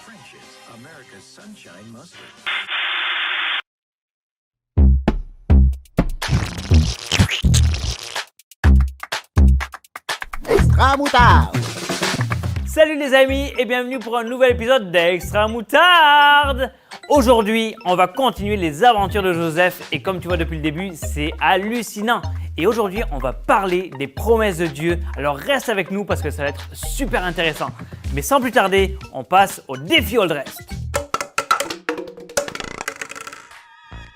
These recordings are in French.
French's, America's Sunshine Mustard. Extra moutarde! Salut les amis et bienvenue pour un nouvel épisode d'Extra Moutarde. Aujourd'hui, on va continuer les aventures de Joseph et comme tu vois depuis le début, c'est hallucinant. Et aujourd'hui, on va parler des promesses de Dieu. Alors reste avec nous parce que ça va être super intéressant. Mais sans plus tarder, on passe au défi All Dressed.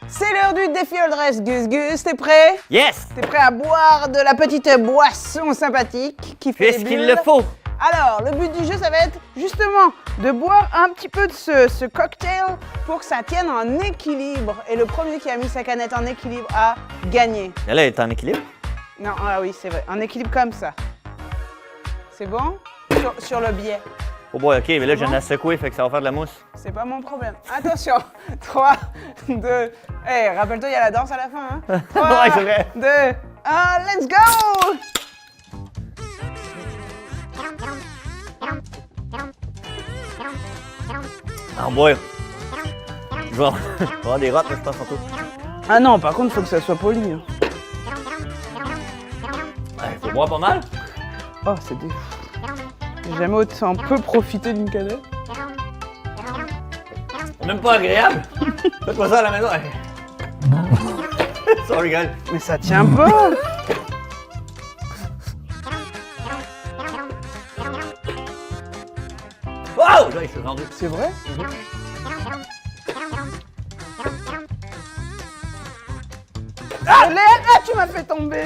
C'est l'heure du défi All Dressed. Gus Gus, t'es prêt? Yes! T'es prêt à boire de la petite boisson sympathique qui fait des Puisqu'il bulles? le faut. Alors, le but du jeu, ça va être justement de boire un petit peu de ce cocktail pour que ça tienne en équilibre. Et le premier qui a mis sa canette en équilibre a gagné. Elle est en équilibre? Non, ah oui, c'est vrai. En équilibre comme ça. C'est bon? Sur le biais. Oh boy, ok, mais là, Bon. j'en ai secoué, fait que ça va faire de la mousse. C'est pas mon problème. Attention. 3, 2... Hey, rappelle-toi, il y a la danse à la fin, hein? 3, Ouais, c'est vrai. 2, 1, let's go! Oh boy. Je vais avoir des rottes, là, je pense, tantôt. Ah non, par contre, faut que ça soit poli. Hein. Ouais, faut boire pas mal. Oh, c'est des... J'ai jamais autant peu profité d'une canette. C'est même pas agréable. Faites-moi ça à la maison. Sorry, guys. Mais ça tient pas! Wow! Là, je suis rendu. C'est vrai? Ah! Tu m'as fait tomber!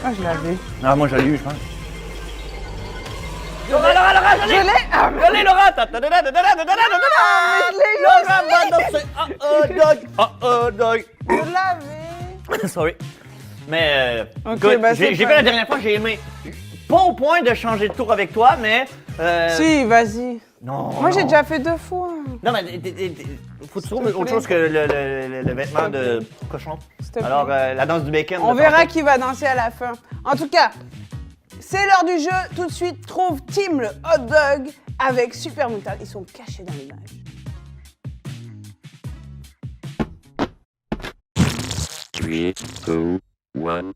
Ah, je l'avais. Ah, moi, je l'ai eu, je pense. Laura, je Je l'ai! l'ai! Ah, mais Je l'ai, Laura! je l'ai eu Laura, aussi! dog. Je l'avais! Sorry. Mais, Ok, écoute, bah, c'est j'ai pas- fait la dernière fois, j'ai aimé. Pas au point de changer de tour avec toi, mais... Si, vas-y. Non, Moi, j'ai non. déjà fait 2 fois. Non, mais faut que tu trouves autre chose que le vêtement de cochon. S'il te plaît. Alors, la danse du bacon. On de verra tantôt. qui va danser à la fin. En tout cas, c'est l'heure du jeu. Tout de suite, trouve Tim le hot dog avec Super Moutarde. Ils sont cachés dans l'image. Three, two, one.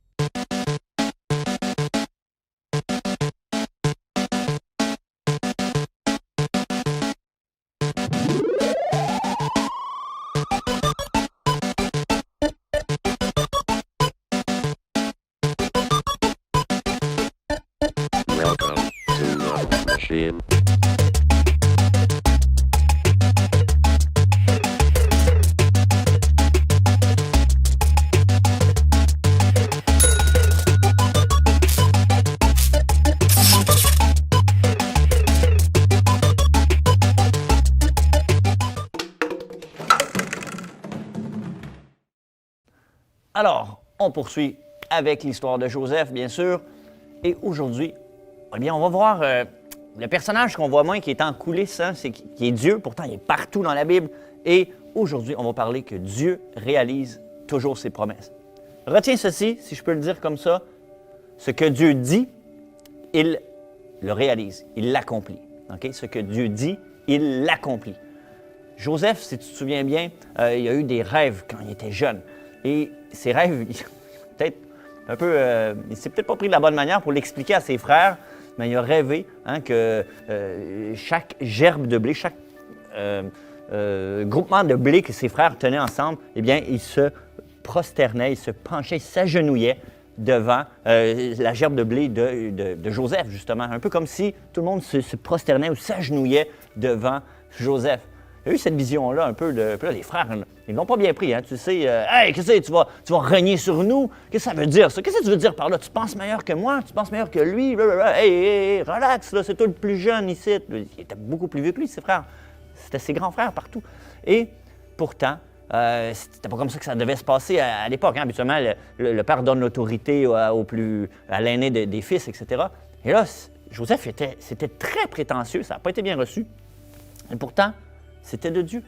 Welcome to the machine. Alors, on poursuit avec l'histoire de Joseph, bien sûr. Et aujourd'hui, eh bien, on va voir le personnage qu'on voit moins qui est en coulisses, hein, qui est Dieu. Pourtant, il est partout dans la Bible. Et aujourd'hui, on va parler que Dieu réalise toujours ses promesses. Retiens ceci, si je peux le dire comme ça. Ce que Dieu dit, il le réalise, il l'accomplit. OK? Ce que Dieu dit, il l'accomplit. Joseph, si tu te souviens bien, il a eu des rêves quand il était jeune. Et ces rêves, peut-être un peu, il s'est peut-être pas pris de la bonne manière pour l'expliquer à ses frères, mais il a rêvé hein, que chaque gerbe de blé, chaque groupement de blé que ses frères tenaient ensemble, eh bien, il se prosternait, il se penchait, il s'agenouillait devant la gerbe de blé de Joseph, justement. Un peu comme si tout le monde se prosternait ou s'agenouillait devant Joseph. Il y a eu cette vision-là un peu de... Puis là, les frères, ils l'ont pas bien pris, hein. Tu sais, hey, qu'est-ce que tu vas régner sur nous? Qu'est-ce que ça veut dire, ça? Qu'est-ce que tu veux dire par là? Tu penses meilleur que moi? Tu penses meilleur que lui? Hey, relax, là, c'est toi le plus jeune ici. Il était beaucoup plus vieux que lui, ses frères. C'était ses grands frères partout. Et pourtant, c'était pas comme ça que ça devait se passer à l'époque. Hein. Habituellement, le père donne l'autorité à l'aîné des fils, etc. Et là, Joseph c'était très prétentieux, ça n'a pas été bien reçu. Et pourtant, c'était de Dieu.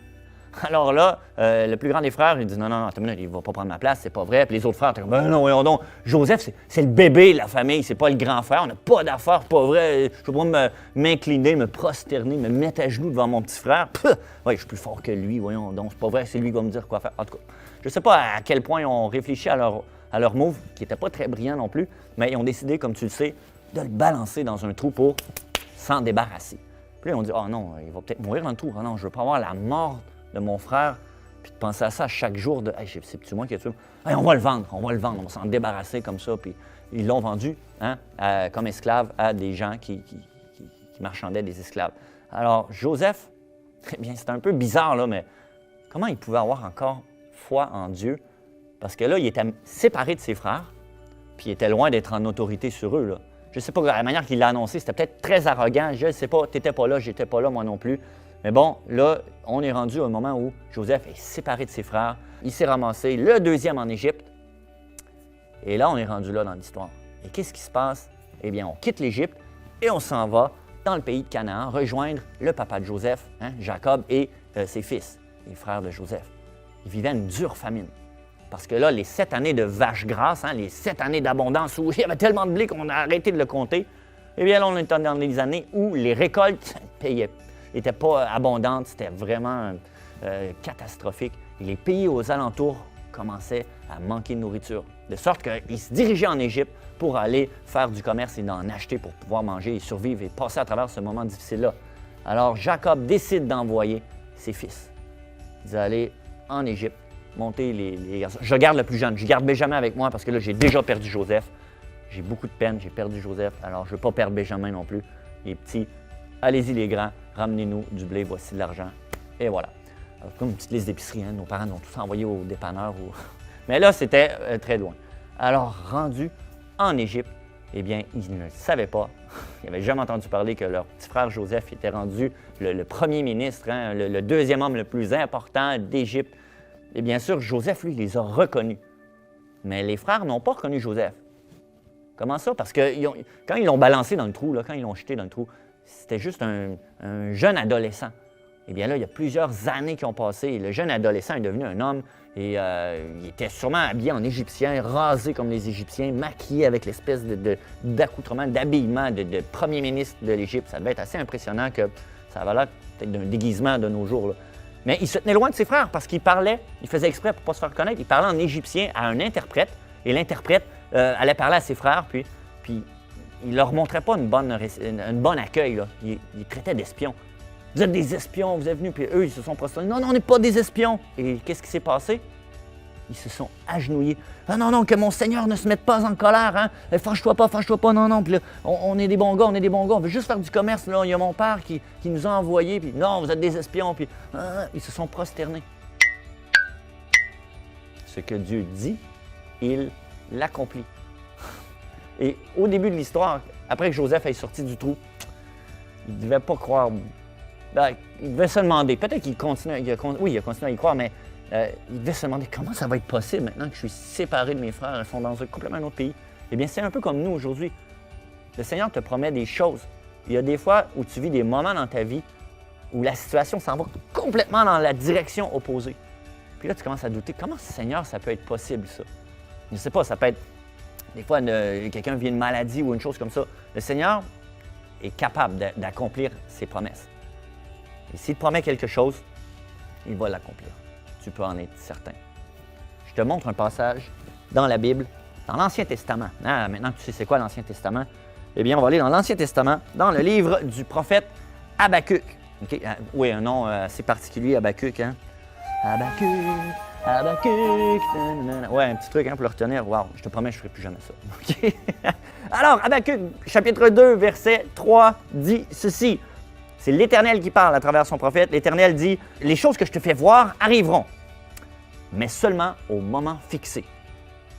Alors là, le plus grand des frères, il dit non, attends une minute, il ne va pas prendre ma place, c'est pas vrai. Puis les autres frères étaient comme ben non, voyons donc, Joseph, c'est le bébé de la famille, c'est pas le grand frère, on n'a pas d'affaires, pas vrai. Je ne peux pas m'incliner, me prosterner, me mettre à genoux devant mon petit frère. Oui, je suis plus fort que lui, voyons donc, c'est pas vrai, c'est lui qui va me dire quoi faire. En tout cas, je ne sais pas à quel point ils ont réfléchi à leur move, qui n'était pas très brillant non plus, mais ils ont décidé, comme tu le sais, de le balancer dans un trou pour s'en débarrasser. Puis là, on dit oh non, il va peut-être mourir dans le trou. Oh non, je ne veux pas avoir la mort de mon frère, puis de penser à ça chaque jour de hey, c'est-tu moi qui ai tué? Hey, on va le vendre, on va s'en débarrasser comme ça. Puis ils l'ont vendu comme esclave à des gens qui marchandaient des esclaves. Alors, Joseph, eh bien, c'est un peu bizarre, là, mais comment il pouvait avoir encore foi en Dieu? Parce que là, il était séparé de ses frères, puis il était loin d'être en autorité sur eux, là. Je ne sais pas, la manière qu'il l'a annoncé, c'était peut-être très arrogant. Je ne sais pas, tu n'étais pas là, j'étais pas là, moi non plus. Mais bon, là, on est rendu au moment où Joseph est séparé de ses frères. Il s'est ramassé le deuxième en Égypte. Et là, on est rendu là dans l'histoire. Et qu'est-ce qui se passe? Eh bien, on quitte l'Égypte et on s'en va dans le pays de Canaan, rejoindre le papa de Joseph, Jacob, et ses fils, les frères de Joseph. Ils vivaient une dure famine. Parce que là, les 7 années de vaches grasses, les 7 années d'abondance où il y avait tellement de blé qu'on a arrêté de le compter, eh bien là, on est dans des années où les récoltes n'étaient pas abondantes, c'était vraiment catastrophique. Et les pays aux alentours commençaient à manquer de nourriture. De sorte qu'ils se dirigeaient en Égypte pour aller faire du commerce et d'en acheter pour pouvoir manger et survivre et passer à travers ce moment difficile-là. Alors Jacob décide d'envoyer ses fils. Ils allaient en Égypte, monter les garçons. Je garde le plus jeune, je garde Benjamin avec moi parce que là, j'ai déjà perdu Joseph. J'ai beaucoup de peine, j'ai perdu Joseph, alors je ne veux pas perdre Benjamin non plus. Les petits, allez-y les grands, ramenez-nous du blé, voici de l'argent. Et voilà. Alors, comme une petite liste d'épicerie, nos parents nous ont tous envoyés au dépanneur. Mais là, c'était très loin. Alors, rendu en Égypte, eh bien, ils ne le savaient pas. Ils n'avaient jamais entendu parler que leur petit frère Joseph était rendu le premier ministre, le deuxième homme le plus important d'Égypte. Et bien sûr, Joseph, lui, les a reconnus. Mais les frères n'ont pas reconnu Joseph. Comment ça? Parce que quand ils l'ont balancé dans le trou, quand ils l'ont jeté dans le trou, c'était juste un jeune adolescent. Eh bien là, il y a plusieurs années qui ont passé et le jeune adolescent est devenu un homme et il était sûrement habillé en égyptien, rasé comme les Égyptiens, maquillé avec l'espèce d'accoutrement, d'habillement de premier ministre de l'Égypte. Ça devait être assez impressionnant que ça avait l'air peut-être d'un déguisement de nos jours, là. Mais il se tenait loin de ses frères parce qu'il parlait, il faisait exprès pour ne pas se faire connaître, il parlait en égyptien à un interprète et l'interprète allait parler à ses frères, puis il ne leur montrait pas une bonne accueil, là. Il traitait d'espions. Vous êtes des espions, vous êtes venus, puis eux, ils se sont prosternés. Non, on n'est pas des espions. Et qu'est-ce qui s'est passé? Ils se sont agenouillés. Ah non, que mon Seigneur ne se mette pas en colère, Fâche-toi pas, non. Puis là, on est des bons gars, on veut juste faire du commerce, là. Il y a mon père qui nous a envoyés, puis non, vous êtes des espions, puis ils se sont prosternés. Ce que Dieu dit, il l'accomplit. Et au début de l'histoire, après que Joseph est sorti du trou, il ne devait pas croire. Il devait se demander, peut-être qu'il continuait, il a continué à y croire, mais il devait se demander comment ça va être possible maintenant que je suis séparé de mes frères, ils sont dans un complètement autre pays. Eh bien, c'est un peu comme nous aujourd'hui. Le Seigneur te promet des choses. Il y a des fois où tu vis des moments dans ta vie où la situation s'en va complètement dans la direction opposée. Puis là, tu commences à douter, comment, Seigneur, ça peut être possible, ça? Je ne sais pas, ça peut être, des fois, quelqu'un vit une maladie ou une chose comme ça. Le Seigneur est capable d'accomplir ses promesses. Et s'il te promet quelque chose, il va l'accomplir. Tu peux en être certain. Je te montre un passage dans la Bible, dans l'Ancien Testament. Maintenant que tu sais c'est quoi l'Ancien Testament, eh bien, on va aller dans l'Ancien Testament, dans le livre du prophète Habakkuk. Okay? Oui, un nom assez particulier, Habakkuk. Habakkuk. Ouais, un petit truc pour le retenir. Wow, je te promets, je ne ferai plus jamais ça. Okay? Alors, Habakkuk, chapitre 2, verset 3, dit ceci. C'est l'Éternel qui parle à travers son prophète. L'Éternel dit « Les choses que je te fais voir arriveront, mais seulement au moment fixé.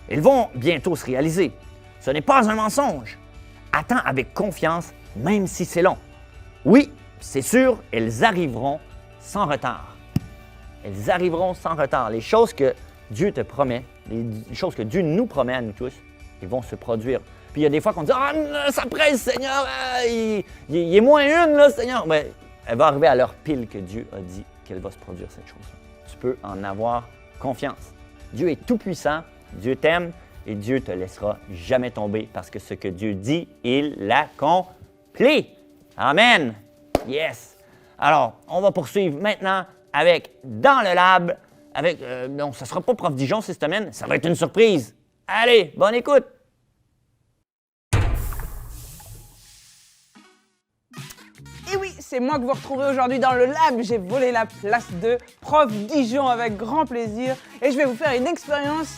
Elles vont bientôt se réaliser. Ce n'est pas un mensonge. Attends avec confiance, même si c'est long. Oui, c'est sûr, elles arriveront sans retard. » Elles arriveront sans retard. Les choses que Dieu te promet, les choses que Dieu nous promet à nous tous, ils vont se produire. Puis il y a des fois qu'on dit « Ah, ça presse, Seigneur! Il est moins une, là, Seigneur! » Mais elle va arriver à l'heure pile que Dieu a dit qu'elle va se produire, cette chose-là. Tu peux en avoir confiance. Dieu est tout-puissant, Dieu t'aime et Dieu ne te laissera jamais tomber parce que ce que Dieu dit, il l'accomplit. Amen! Yes! Alors, on va poursuivre maintenant avec Dans le Lab. Non, ça ne sera pas Prof Dijon cette semaine, ça va être une surprise. Allez, bonne écoute! Et oui, c'est moi que vous retrouvez aujourd'hui dans le lab. J'ai volé la place de Prof Dijon avec grand plaisir. Et je vais vous faire une expérience,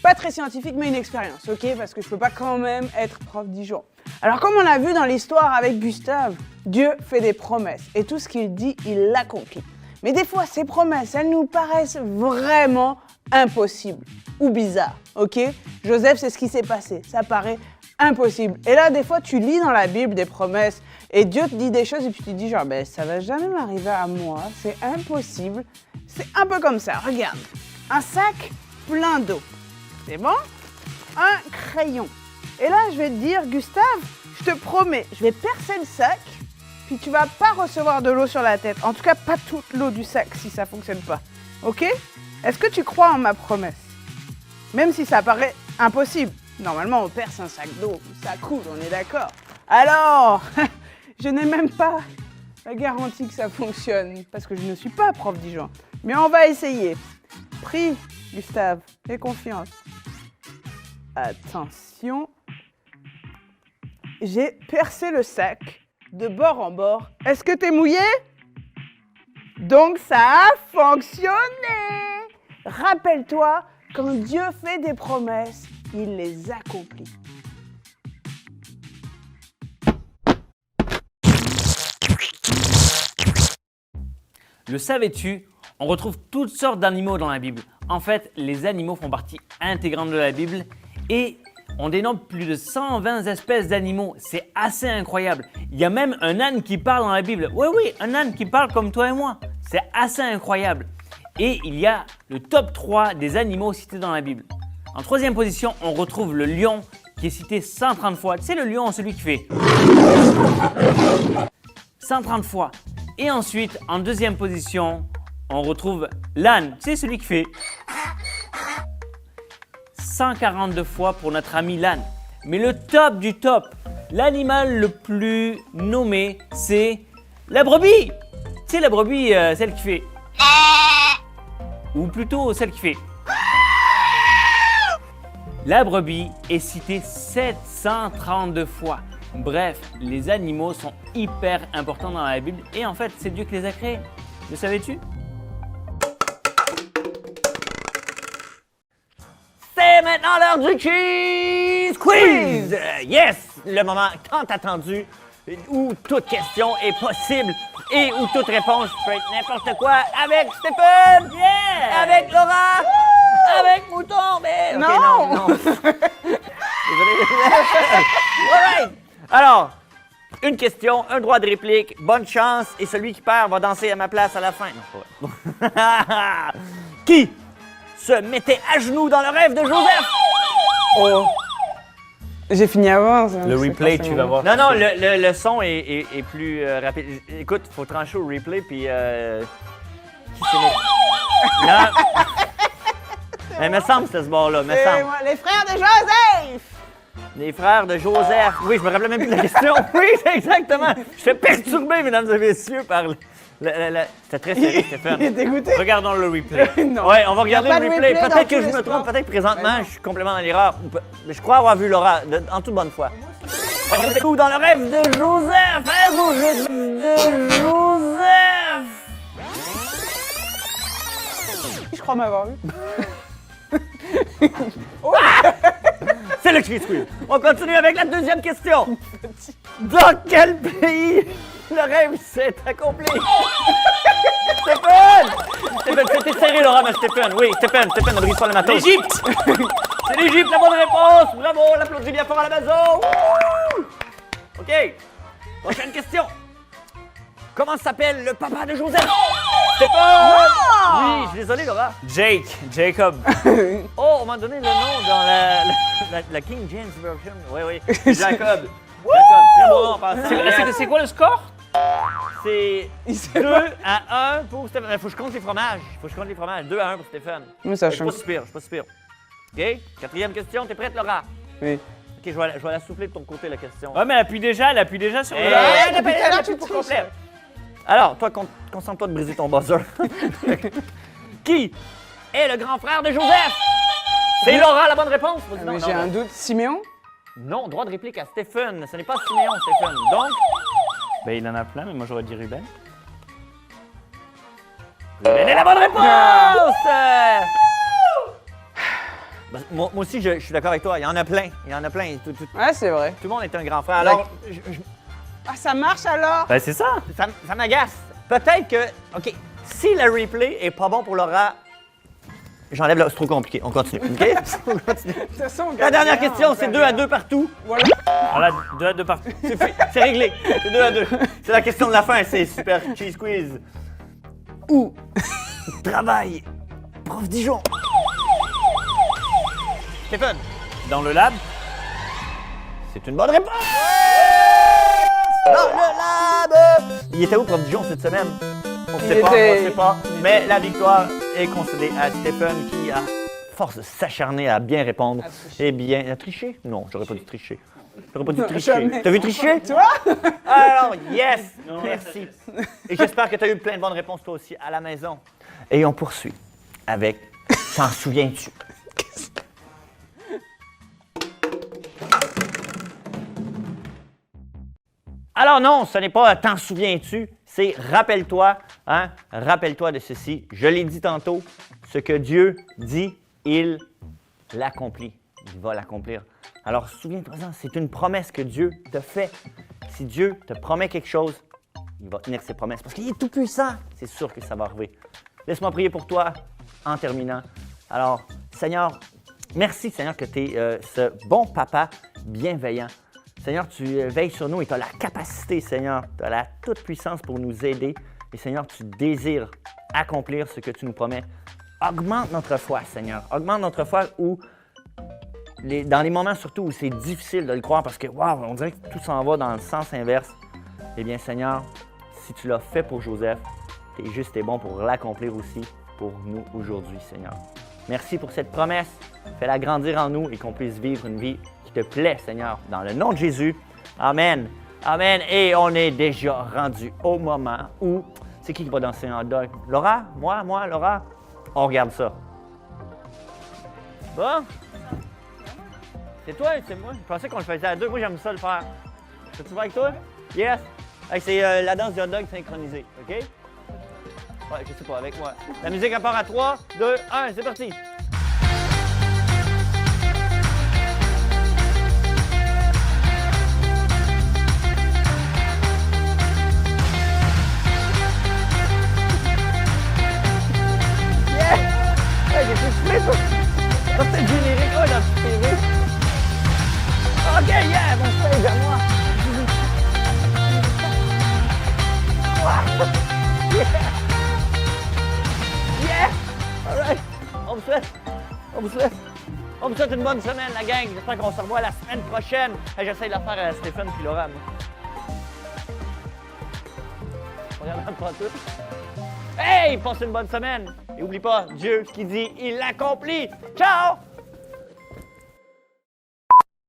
pas très scientifique, mais une expérience, ok? Parce que je peux pas quand même être Prof Dijon. Alors comme on l'a vu dans l'histoire avec Gustave, Dieu fait des promesses. Et tout ce qu'il dit, il l'accomplit. Mais des fois, ces promesses, elles nous paraissent vraiment impossibles ou bizarres, ok? Joseph, c'est ce qui s'est passé. Ça paraît impossible. Et là, des fois, tu lis dans la Bible des promesses et Dieu te dit des choses et puis tu te dis genre, ben, ça va jamais m'arriver à moi, c'est impossible. C'est un peu comme ça, regarde. Un sac plein d'eau, c'est bon? Un crayon. Et là, je vais te dire, Gustave, je te promets, je vais percer le sac, puis tu vas pas recevoir de l'eau sur la tête. En tout cas, pas toute l'eau du sac si ça fonctionne pas. Ok? Est-ce que tu crois en ma promesse? Même si ça paraît impossible. Normalement, on perce un sac d'eau, ça coule, on est d'accord. Alors, je n'ai même pas la garantie que ça fonctionne, parce que je ne suis pas Prof Dijon. Mais on va essayer. Prie, Gustave, aie confiance. Attention. J'ai percé le sac de bord en bord. Est-ce que t'es mouillé? Donc ça a fonctionné! Rappelle-toi, quand Dieu fait des promesses, il les accomplit. Le savais-tu? On retrouve toutes sortes d'animaux dans la Bible. En fait, les animaux font partie intégrante de la Bible et on dénombre plus de 120 espèces d'animaux. C'est assez incroyable. Il y a même un âne qui parle dans la Bible. Oui, un âne qui parle comme toi et moi. C'est assez incroyable. Et il y a le top 3 des animaux cités dans la Bible. En troisième position, on retrouve le lion qui est cité 130 fois. Tu sais, le lion, celui qui fait 130 fois. Et ensuite, en deuxième position, on retrouve l'âne. Tu sais, celui qui fait 142 fois pour notre ami l'âne. Mais le top du top, l'animal le plus nommé, c'est la brebis. Tu sais, la brebis, celle qui fait... Ou plutôt celle qui fait... La brebis est citée 732 fois. Bref, les animaux sont hyper importants dans la Bible et en fait, c'est Dieu qui les a créés. Le savais-tu? C'est maintenant l'heure du Cheese Quiz! Yes! Le moment tant attendu où toute question est possible et où toute réponse peut être n'importe quoi avec Stéphane! Yeah! Avec Laura! Avec Mouton! Mais... Non! Ok, non. Désolé. All right! Alors, une question, un droit de réplique, bonne chance et celui qui perd va danser à ma place à la fin. Non, pas vrai. Qui se mettait à genoux dans le rêve de Joseph? Oh. J'ai fini avant. Ça, Le c'est replay, forcément tu vas voir. Non, non, le son est plus rapide. Écoute, il faut trancher au replay, puis... qui s'est mis... Là... Mais me semble que c'était ce bord-là, me C'est semble. moi, les frères de Joseph! Les frères de Joseph. Oui, je me rappelais même plus de la question. Oui, c'est exactement. Je suis perturbé, mesdames et messieurs, par C'était très serré, Stéphane. Il est dégoûté. Regardons le replay. Non. Ouais, on va regarder Y a pas le de replay. replay Peut-être dans que tous je les me trompe, sports. peut-être que présentement, Ben non. je suis complètement dans l'erreur. Mais je crois avoir vu Laura, en toute bonne foi. Ou dans le rêve de Joseph, hein, de Joseph! Je crois m'avoir vu. C'est le Cheese Quiz. On continue avec la deuxième question. Dans quel pays le rêve s'est accompli? Stéphane! Stéphane, c'était serré, Laura, mais Stéphane. Oui, Stéphane, ne brise pas le matos. L'Égypte! C'est l'Égypte, la bonne réponse! Bravo, on l'applaudit bien fort à la maison! Wouh! OK. Prochaine question. Comment s'appelle le papa de Joseph? Stéphane! Oui, je suis désolé, Laura. Jacob. Oh, on m'a donné le nom dans la King James version. Oui, oui. Jacob. Jacob. Très bon nom en passant. C'est quoi le score? C'est Il sait 2 pas. à 1 pour Stéphane. Faut que je compte les fromages. 2 à 1 pour Stéphane. Mais ça Je suis change. pas super, je suis pas super. OK? 4e question, t'es prête, Laura? Oui. OK, je vais la souffler de ton côté, la question. Ouais, mais elle appuie déjà sur le. depuis tout à l'heure, tu pour triches. complet. Alors, toi, concentre-toi de briser ton buzzer. Qui est le grand frère de Joseph? C'est Laura, la bonne réponse. Vas-y, Mais non, j'ai non, un doute. Siméon? non, droit de réplique à Stéphane. Ce n'est pas Siméon, Stéphane. Donc, Ben, il en a plein, mais moi j'aurais dit Ruben. Ruben est la bonne réponse! Ben, moi aussi, je suis d'accord avec toi. Il y en a plein. Il y en a plein. Tout Ouais, c'est vrai. le monde est un grand frère. Alors, Ah, ça marche alors? Ben, c'est ça. ça m'agace. Peut-être que, OK, si le replay est pas bon pour Laura, j'enlève là. C'est trop compliqué. On continue. OK? On continue. De toute façon, on La gagne dernière rien, question, on c'est gagne 2 à rien. 2 partout. Voilà. Voilà, 2 à 2 partout. C'est fait. C'est réglé. C'est 2 à 2. C'est la question de la fin. C'est super cheese quiz. Où travaille Prof Dijon? Stéphane. Dans le lab. C'est une bonne réponse! Dans le lab! Il était où, Prof Dijon, cette semaine? On ne sait pas, était- on sait pas. Mais la victoire est concédée à Stéphane qui, à force de s'acharner à bien répondre, et bien... A triché? Non, j'aurais pas dû tricher. J'aurais pas dû tricher. Jamais. T'as vu tricher? Toi? Alors, yes! Merci. Et j'espère que tu as eu plein de bonnes réponses, toi aussi, à la maison. Et on poursuit avec T'en souviens-tu? Alors non, ce n'est pas T'en souviens-tu, c'est rappelle-toi, hein? Rappelle-toi de ceci. Je l'ai dit tantôt, ce que Dieu dit, il l'accomplit. Il va l'accomplir. Alors souviens-toi-en, c'est une promesse que Dieu te fait. Si Dieu te promet quelque chose, il va tenir ses promesses parce qu'il est tout puissant. C'est sûr que ça va arriver. Laisse-moi prier pour toi en terminant. Alors, Seigneur, merci Seigneur que tu es ce bon papa bienveillant. Seigneur, tu veilles sur nous et tu as la capacité, Seigneur, tu as la toute-puissance pour nous aider. Et Seigneur, tu désires accomplir ce que tu nous promets. Augmente notre foi, Seigneur. Augmente notre foi dans les moments surtout où c'est difficile de le croire parce que, waouh, on dirait que tout s'en va dans le sens inverse. Eh bien, Seigneur, si tu l'as fait pour Joseph, tu es juste et bon pour l'accomplir aussi pour nous aujourd'hui, Seigneur. Merci pour cette promesse. Fais-la grandir en nous et qu'on puisse vivre une vie qui te plaît, Seigneur. Dans le nom de Jésus. Amen. Amen. Et on est déjà rendu au moment où... C'est qui va danser un hot dog? Laura? Moi, Laura? On regarde ça. Bon? C'est toi, c'est moi? Je pensais qu'on le faisait à deux. Moi, j'aime ça le faire. Tu vas avec toi? Yes! Hey, c'est la danse du hot dog synchronisée, OK? Ouais, je sais pas, avec moi. La musique, elle part à 3, 2, 1, c'est parti! Hey, j'ai soufflé, ça! Ça, c'est le générique! Oh, j'ai soufflé! OK, yeah! Mon stage à moi! Yeah! Yeah! All right! On vous souhaite une bonne semaine, la gang! J'espère qu'on se revoit la semaine prochaine! Hey, j'essaie de la faire à Stéphane puis Laura, moi. On regarde pas tout. Hey! Passez une bonne semaine! Et oublie pas, Dieu, ce qu'il dit, il l'accomplit! Ciao!